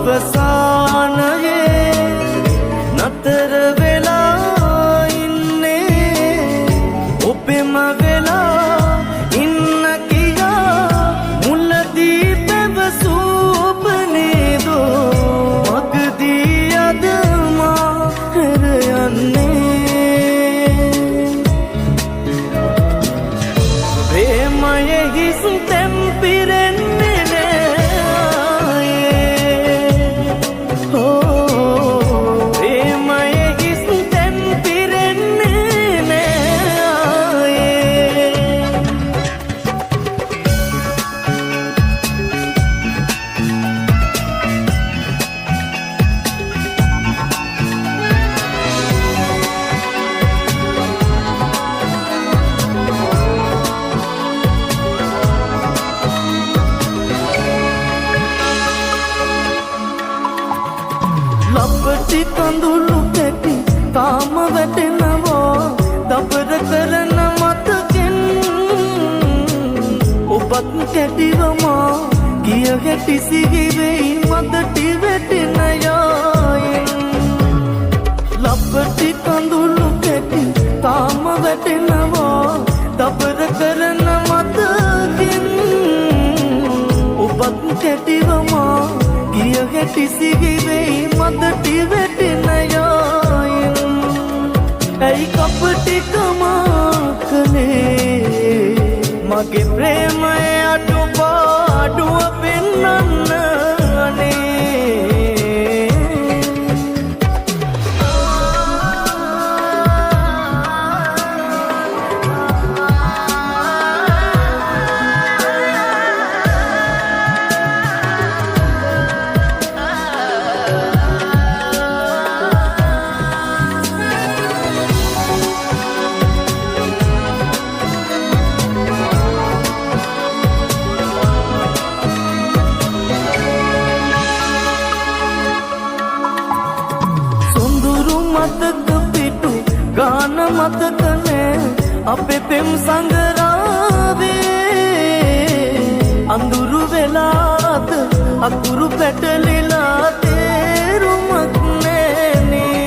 අවසානයේ නතර වෙලා ඉන්නේ ඔබෙම වෙලා ඉන්න කියා මුලදී පැවසූ ඔබ නේදෝ මගදී අද මා හැර යන්නේ ප්‍රේමයේ හිස් තැන් පිරෙන්නේ ලපටි කඳුළු කැටි තාම වැටෙනවා දබර කරන මතකෙන් ඔබත් කැටිවමා ගිය හැටි සිහිවෙයි මදටි වැටෙන යායෙන් ලපටි කඳුළු කැටි තාම වැටෙනවා දබර කරන මතකෙන් ඔබත් කැටිවමා ගිය හැටි සිහිවෙයි මදටි වැටෙන යායෙන් ඇයි කපටිකමා කළේ මගේ ප්‍රේමය අඩුපාඩුව පෙන්නන්න අනේ මතක පිටු ගාන මතක නෑ අපේ පෙම් සංගරාවේ අඳුරු වෙලාද අකුරු පැටලිලා තේරුමක් නෑනේ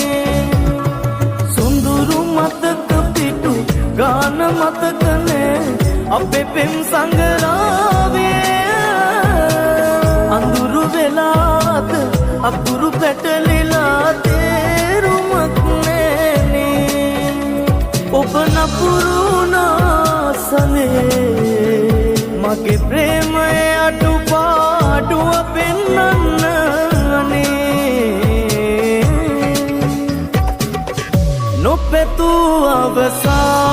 සොඳුරු මතක පිටු ගාන මතක නෑ අපේ පෙම් සංගරාවේ අඳුරු වෙලාද අකුරු පැටලිලා ඔබ නපුරුනා සනේ මගේ ප්‍රේමය අඩුපාඩුව පෙන්නන්න අනේ නොපැතු අවසා